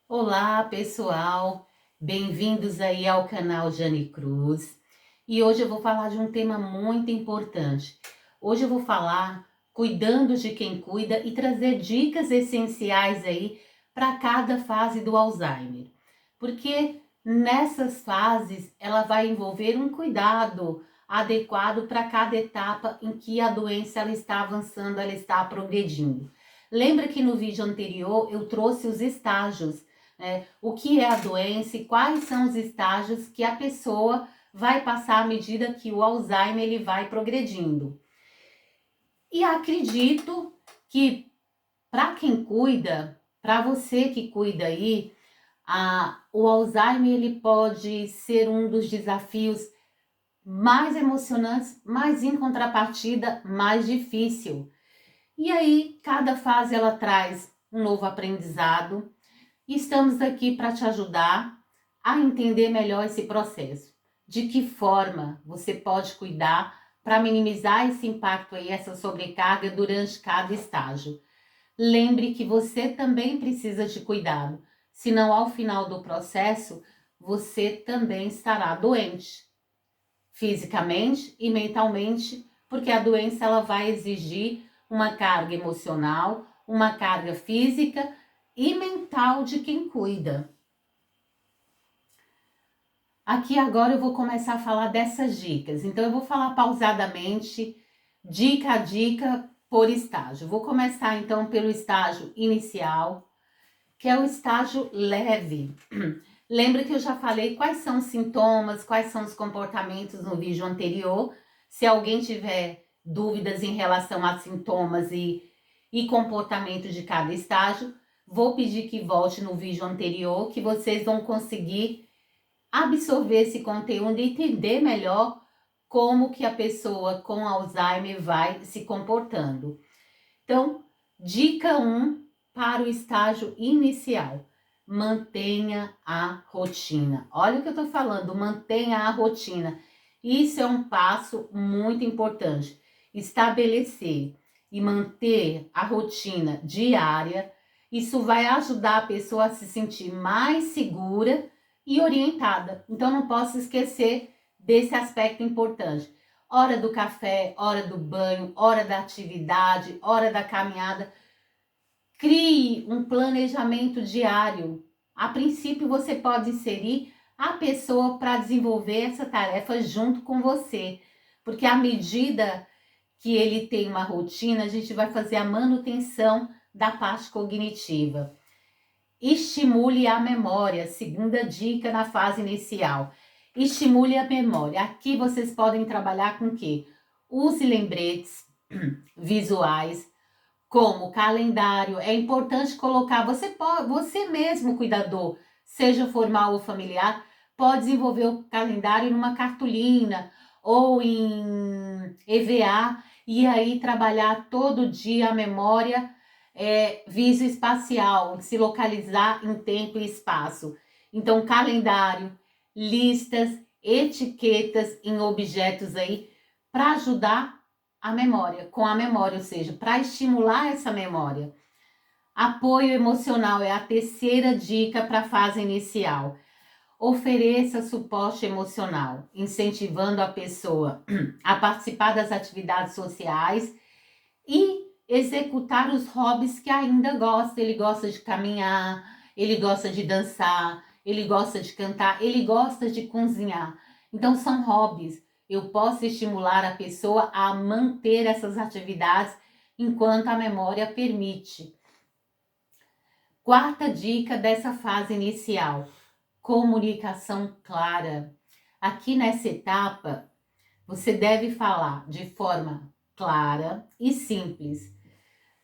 Olá, pessoal. Bem-vindos aí ao canal Jane Cruz. E hoje eu vou falar de um tema muito importante. Hoje eu vou falar cuidando de quem cuida e trazer dicas essenciais aí para cada fase do Alzheimer. Porque nessas fases ela vai envolver um cuidado adequado para cada etapa em que a doença ela está avançando, ela está progredindo. Lembra que no vídeo anterior eu trouxe os estágios, né? O que é a doença e quais são os estágios que a pessoa vai passar à medida que o Alzheimer ele vai progredindo. E acredito que para quem cuida, para você que cuida aí, o Alzheimer ele pode ser um dos desafios mais emocionantes, mas em contrapartida mais difícil. E aí, cada fase ela traz um novo aprendizado e estamos aqui para te ajudar a entender melhor esse processo. De que forma você pode cuidar para minimizar esse impacto aí, essa sobrecarga durante cada estágio. Lembre que você também precisa de cuidado, senão ao final do processo você também estará doente, fisicamente e mentalmente, porque a doença ela vai exigir uma carga emocional, uma carga física e mental de quem cuida. Aqui agora eu vou começar a falar dessas dicas. Então eu vou falar pausadamente, dica a dica por estágio. Vou começar então pelo estágio inicial, que é o estágio leve. Lembra que eu já falei quais são os sintomas, quais são os comportamentos no vídeo anterior. Se alguém tiver dúvidas em relação a sintomas e comportamento de cada estágio, vou pedir que volte no vídeo anterior, que vocês vão conseguir absorver esse conteúdo e entender melhor como que a pessoa com Alzheimer vai se comportando. Então, dica 1 para o estágio inicial. Mantenha a rotina. Olha o que eu tô falando, mantenha a rotina. Isso é um passo muito importante. Estabelecer e manter a rotina diária, isso vai ajudar a pessoa a se sentir mais segura e orientada. Então não posso esquecer desse aspecto importante. Hora do café, hora do banho, hora da atividade, hora da caminhada. Crie um planejamento diário. A princípio, você pode inserir a pessoa para desenvolver essa tarefa junto com você, porque à medida que ele tem uma rotina, a gente vai fazer a manutenção da parte cognitiva. Estimule a memória, segunda dica na fase inicial. Estimule a memória. Aqui vocês podem trabalhar com o quê? Use lembretes visuais, como calendário. É importante colocar, você mesmo, cuidador, seja formal ou familiar, pode desenvolver o calendário numa cartolina ou em EVA e aí trabalhar todo dia a memória visoespacial, se localizar em tempo e espaço. Então, calendário, listas, etiquetas em objetos aí para ajudar a memória, com a memória, ou seja, para estimular essa memória. Apoio emocional é a terceira dica para a fase inicial. Ofereça suporte emocional, incentivando a pessoa a participar das atividades sociais e executar os hobbies que ainda gosta. Ele gosta de caminhar, ele gosta de dançar, ele gosta de cantar, ele gosta de cozinhar. Então são hobbies. Eu posso estimular a pessoa a manter essas atividades enquanto a memória permite. Quarta dica dessa fase inicial: comunicação clara. Aqui nessa etapa, você deve falar de forma clara e simples,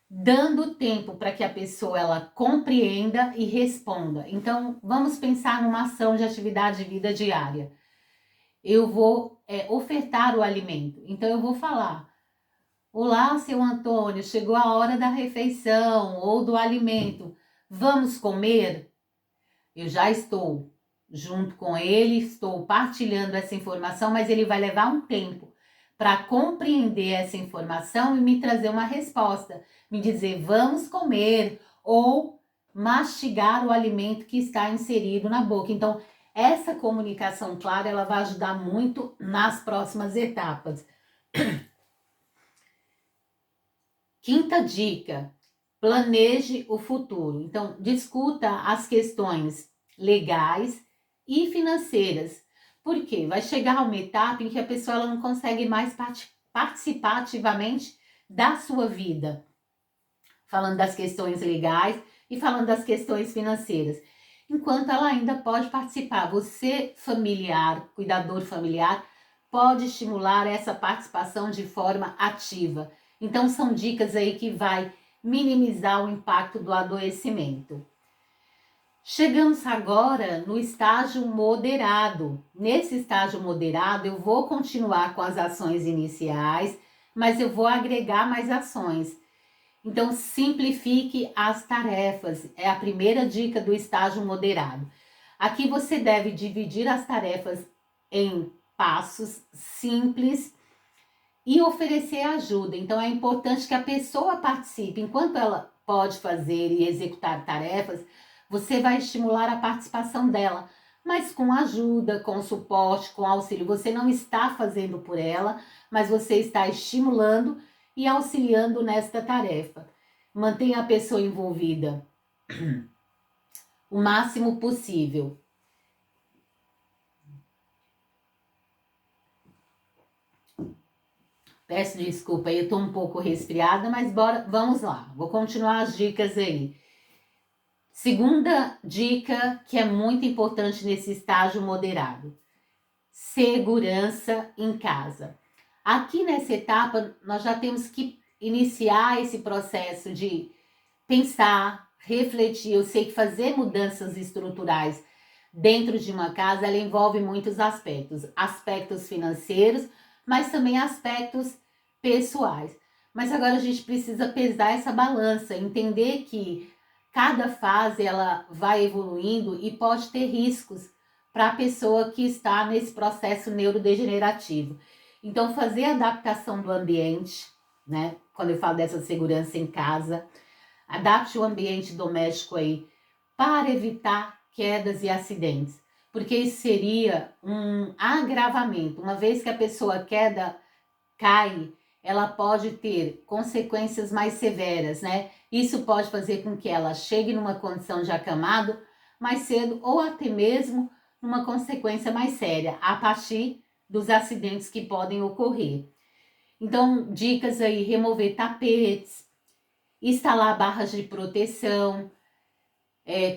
dando tempo para que a pessoa ela compreenda e responda. Então, vamos pensar numa ação de atividade de vida diária. Eu vou ofertar o alimento. Então, eu vou falar: olá, seu Antônio, chegou a hora da refeição ou do alimento. Vamos comer? Eu já estou junto com ele, estou partilhando essa informação, mas ele vai levar um tempo para compreender essa informação e me trazer uma resposta, me dizer vamos comer ou mastigar o alimento que está inserido na boca. Então, essa comunicação clara, ela vai ajudar muito nas próximas etapas. Quinta dica, planeje o futuro. Então, discuta as questões legais e financeiras. Por quê? Vai chegar uma etapa em que a pessoa ela não consegue mais participar ativamente da sua vida. Falando das questões legais e falando das questões financeiras. Enquanto ela ainda pode participar. Você, familiar, cuidador familiar, pode estimular essa participação de forma ativa. Então, são dicas aí que vai minimizar o impacto do adoecimento. Chegamos agora no estágio moderado. Nesse estágio moderado, eu vou continuar com as ações iniciais, mas eu vou agregar mais ações. Então, simplifique as tarefas. É a primeira dica do estágio moderado. Aqui você deve dividir as tarefas em passos simples e oferecer ajuda. Então, é importante que a pessoa participe. Enquanto ela pode fazer e executar tarefas, você vai estimular a participação dela, mas com ajuda, com suporte, com auxílio. Você não está fazendo por ela, mas você está estimulando e auxiliando nesta tarefa. Mantenha a pessoa envolvida o máximo possível. Peço desculpa, eu estou um pouco resfriada, mas vamos lá. Vou continuar as dicas aí. Segunda dica que é muito importante nesse estágio moderado: segurança em casa. Aqui nessa etapa, nós já temos que iniciar esse processo de pensar, refletir. Eu sei que fazer mudanças estruturais dentro de uma casa, ela envolve muitos aspectos. Aspectos financeiros, mas também aspectos pessoais. Mas agora a gente precisa pesar essa balança, entender que cada fase ela vai evoluindo e pode ter riscos para a pessoa que está nesse processo neurodegenerativo. Então, fazer a adaptação do ambiente, né? Quando eu falo dessa segurança em casa, adapte o ambiente doméstico aí para evitar quedas e acidentes, porque isso seria um agravamento. Uma vez que a pessoa cai, ela pode ter consequências mais severas, né? Isso pode fazer com que ela chegue numa condição de acamado mais cedo ou até mesmo numa consequência mais séria, a partir dos acidentes que podem ocorrer. Então, dicas aí: remover tapetes, instalar barras de proteção,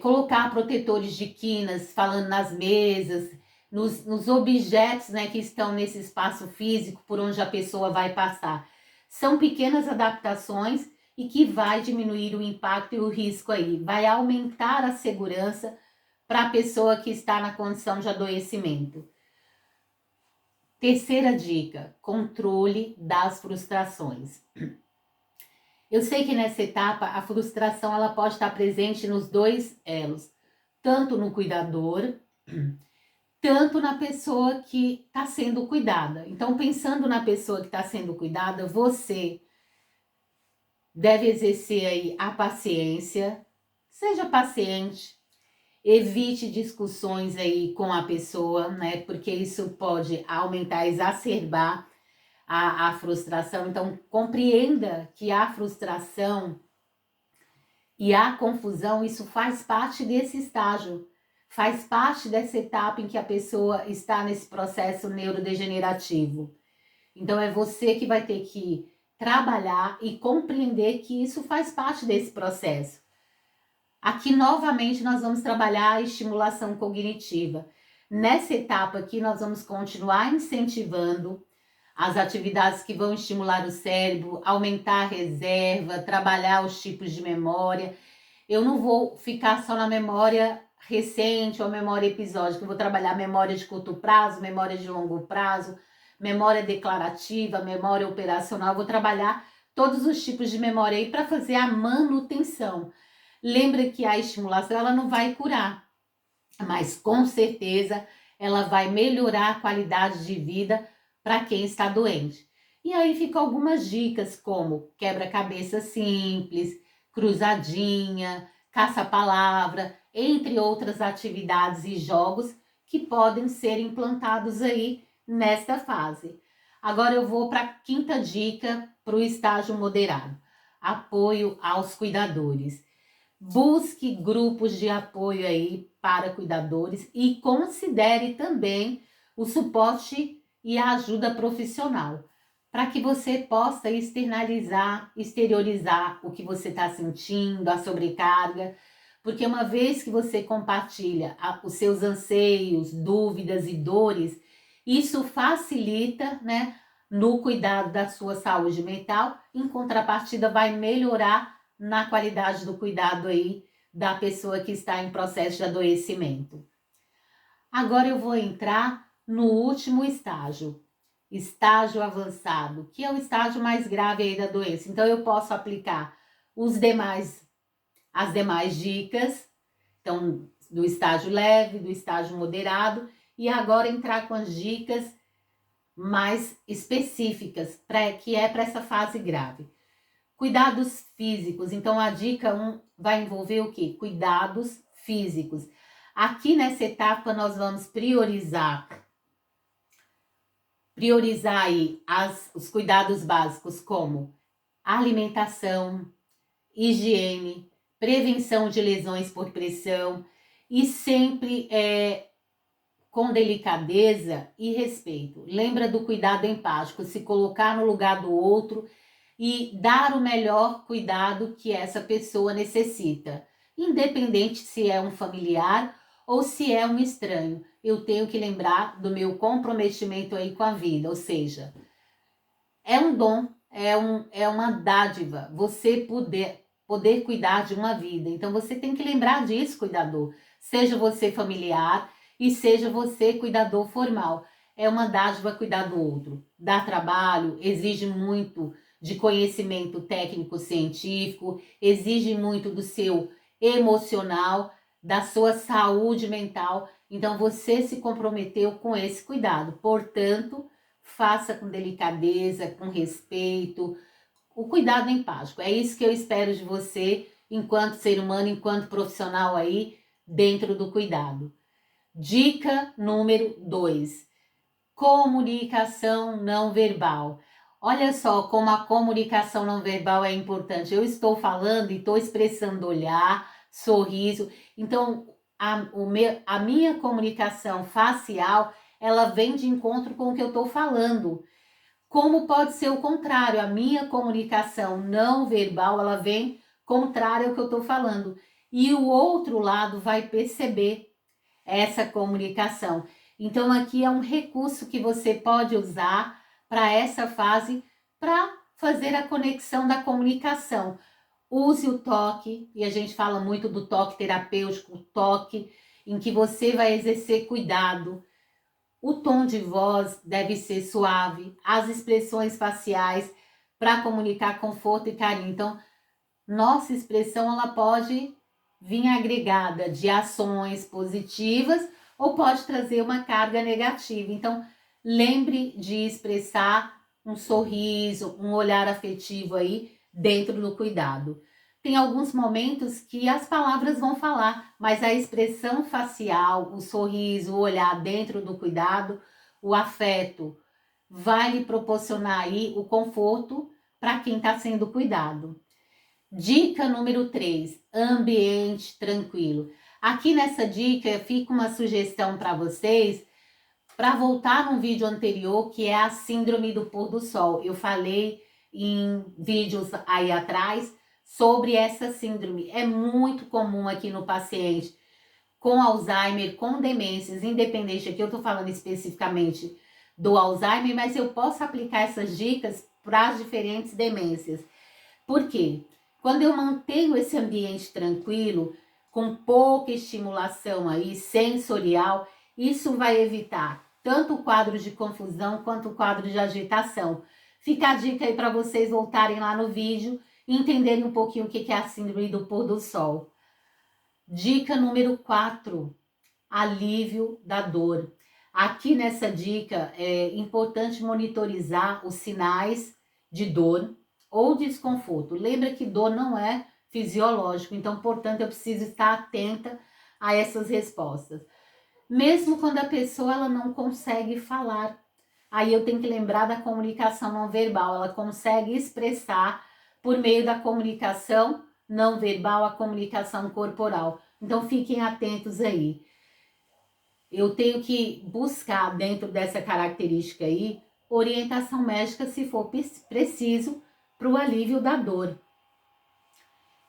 colocar protetores de quinas, falando nas mesas, nos objetos, né, que estão nesse espaço físico por onde a pessoa vai passar. São pequenas adaptações e que vai diminuir o impacto e o risco aí, vai aumentar a segurança para a pessoa que está na condição de adoecimento. Terceira dica: controle das frustrações. Eu sei que nessa etapa a frustração ela pode estar presente nos dois elos, tanto no cuidador, tanto na pessoa que está sendo cuidada. Então, pensando na pessoa que está sendo cuidada, você deve exercer aí a paciência, seja paciente, evite discussões aí com a pessoa, né? Porque isso pode aumentar, exacerbar a frustração. Então, compreenda que a frustração e a confusão, isso faz parte desse estágio, faz parte dessa etapa em que a pessoa está nesse processo neurodegenerativo. Então, é você que vai ter que trabalhar e compreender que isso faz parte desse processo. Aqui, novamente, nós vamos trabalhar a estimulação cognitiva. Nessa etapa aqui, nós vamos continuar incentivando as atividades que vão estimular o cérebro, aumentar a reserva, trabalhar os tipos de memória. Eu não vou ficar só na memória recente ou memória episódica, eu vou trabalhar memória de curto prazo, memória de longo prazo, memória declarativa, memória operacional. Eu vou trabalhar todos os tipos de memória aí para fazer a manutenção. Lembra que a estimulação ela não vai curar, mas com certeza ela vai melhorar a qualidade de vida para quem está doente. E aí ficam algumas dicas como quebra-cabeça simples, cruzadinha, caça-palavra, entre outras atividades e jogos que podem ser implantados aí nesta fase. Agora eu vou para a quinta dica para o estágio moderado: apoio aos cuidadores. Busque grupos de apoio aí para cuidadores e considere também o suporte e a ajuda profissional, para que você possa exteriorizar o que você está sentindo, a sobrecarga, porque uma vez que você compartilha os seus anseios, dúvidas e dores, isso facilita, né, no cuidado da sua saúde mental, em contrapartida vai melhorar na qualidade do cuidado aí da pessoa que está em processo de adoecimento. Agora eu vou entrar no último estágio, estágio avançado, que é o estágio mais grave aí da doença. Então eu posso aplicar as demais dicas, então do estágio leve, do estágio moderado, e agora entrar com as dicas mais específicas, que é para essa fase grave. Cuidados físicos. Então, a dica 1 vai envolver o quê? Cuidados físicos. Aqui nessa etapa, nós vamos priorizar aí os cuidados básicos, como alimentação, higiene, prevenção de lesões por pressão e sempre com delicadeza e respeito. Lembra do cuidado empático, se colocar no lugar do outro e dar o melhor cuidado que essa pessoa necessita, independente se é um familiar ou se é um estranho. Eu tenho que lembrar do meu comprometimento aí com a vida, ou seja, é um dom, é uma dádiva você poder cuidar de uma vida. Então você tem que lembrar disso, cuidador, seja você familiar e seja você cuidador formal. É uma dádiva cuidar do outro. Dá trabalho, exige muito de conhecimento técnico-científico, exige muito do seu emocional, da sua saúde mental. Então você se comprometeu com esse cuidado. Portanto, faça com delicadeza, com respeito, o cuidado empático. É isso que eu espero de você enquanto ser humano, enquanto profissional aí dentro do cuidado. Dica número 2. Comunicação não verbal. Olha só como a comunicação não verbal é importante. Eu estou falando e estou expressando olhar, sorriso. Então, a minha comunicação facial, ela vem de encontro com o que eu estou falando. Como pode ser o contrário? A minha comunicação não verbal, ela vem contrária ao que eu estou falando. E o outro lado vai perceber essa comunicação. Então, aqui é um recurso que você pode usar para essa fase, para fazer a conexão da comunicação. Use o toque, e a gente fala muito do toque terapêutico, o toque em que você vai exercer cuidado. O tom de voz deve ser suave, as expressões faciais para comunicar conforto e carinho. Então, nossa expressão ela pode vir agregada de ações positivas ou pode trazer uma carga negativa. Então, lembre de expressar um sorriso, um olhar afetivo aí dentro do cuidado. Tem alguns momentos que as palavras vão falar, mas a expressão facial, o sorriso, o olhar dentro do cuidado, o afeto, vai lhe proporcionar aí o conforto para quem está sendo cuidado. Dica número 3, ambiente tranquilo. Aqui nessa dica fica uma sugestão para vocês, para voltar num vídeo anterior, que é a síndrome do pôr do sol. Eu falei em vídeos aí atrás sobre essa síndrome. É muito comum aqui no paciente com Alzheimer, com demências, independente, aqui eu tô falando especificamente do Alzheimer, mas eu posso aplicar essas dicas para as diferentes demências. Por quê? Quando eu mantenho esse ambiente tranquilo, com pouca estimulação aí sensorial, isso vai evitar tanto o quadro de confusão quanto o quadro de agitação. Fica a dica aí para vocês voltarem lá no vídeo e entenderem um pouquinho o que é a síndrome do pôr do sol. Dica número 4, alívio da dor. Aqui nessa dica é importante monitorizar os sinais de dor ou desconforto. Lembra que dor não é fisiológico. Então, portanto, eu preciso estar atenta a essas respostas. Mesmo quando a pessoa ela não consegue falar, aí eu tenho que lembrar da comunicação não verbal. Ela consegue expressar por meio da comunicação não verbal, a comunicação corporal. Então, fiquem atentos aí. Eu tenho que buscar dentro dessa característica aí orientação médica se for preciso para o alívio da dor.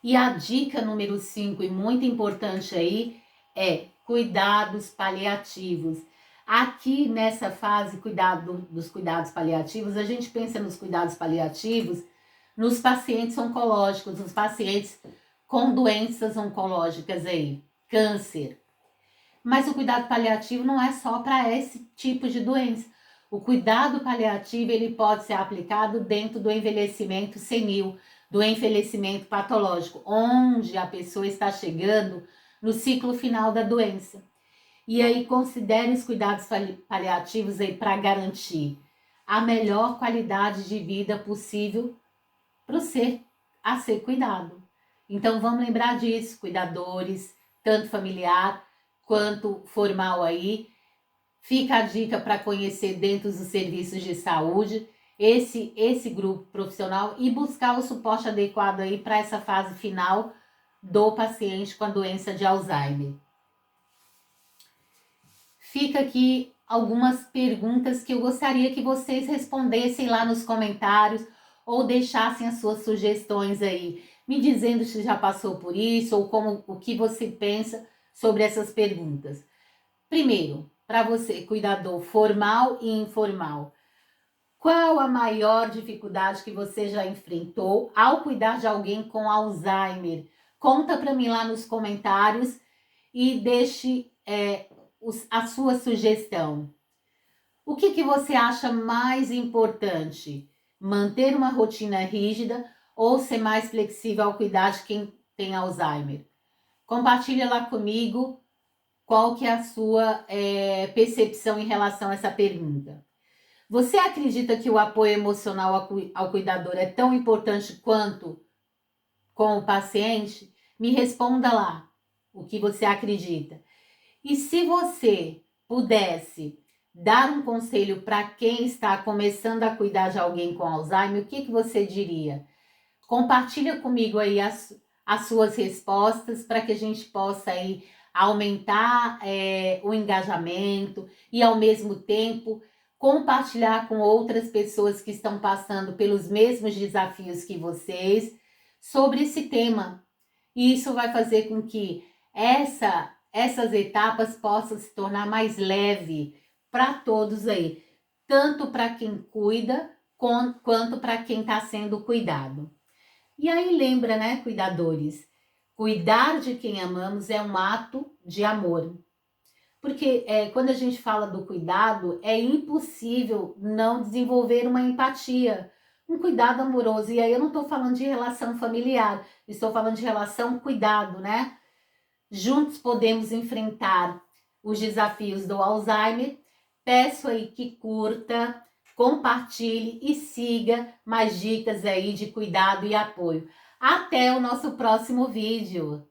E a dica número 5 e muito importante aí é cuidados paliativos. Aqui nessa fase dos cuidados paliativos, a gente pensa nos cuidados paliativos nos pacientes oncológicos, nos pacientes com doenças oncológicas aí, câncer. Mas o cuidado paliativo não é só para esse tipo de doença. O cuidado paliativo ele pode ser aplicado dentro do envelhecimento senil, do envelhecimento patológico, onde a pessoa está chegando no ciclo final da doença. E aí considere os cuidados paliativos aí para garantir a melhor qualidade de vida possível para o ser a ser cuidado. Então vamos lembrar disso, cuidadores, tanto familiar quanto formal aí. Fica a dica para conhecer dentro dos serviços de saúde esse grupo profissional e buscar o suporte adequado aí para essa fase final do paciente com a doença de Alzheimer. Fica aqui algumas perguntas que eu gostaria que vocês respondessem lá nos comentários ou deixassem as suas sugestões aí, me dizendo se já passou por isso ou como o que você pensa sobre essas perguntas. Primeiro, para você, cuidador formal e informal, qual a maior dificuldade que você já enfrentou ao cuidar de alguém com Alzheimer? Conta para mim lá nos comentários e deixe a sua sugestão. O que você acha mais importante? Manter uma rotina rígida ou ser mais flexível ao cuidar de quem tem Alzheimer? Compartilha lá comigo qual que é a sua percepção em relação a essa pergunta. Você acredita que o apoio emocional ao cuidador é tão importante quanto com o paciente? Me responda lá o que você acredita. E se você pudesse dar um conselho para quem está começando a cuidar de alguém com Alzheimer, o que você diria? Compartilha comigo aí as suas respostas para que a gente possa aí aumentar o engajamento e ao mesmo tempo compartilhar com outras pessoas que estão passando pelos mesmos desafios que vocês sobre esse tema. E isso vai fazer com que essas etapas possam se tornar mais leve para todos aí, tanto para quem cuida quanto para quem está sendo cuidado. E aí lembra, né, cuidadores, cuidar de quem amamos é um ato de amor. Porque quando a gente fala do cuidado, é impossível não desenvolver uma empatia, um cuidado amoroso. E aí eu não estou falando de relação familiar, estou falando de relação cuidado, né? Juntos podemos enfrentar os desafios do Alzheimer. Peço aí que curta, compartilhe e siga mais dicas aí de cuidado e apoio. Até o nosso próximo vídeo!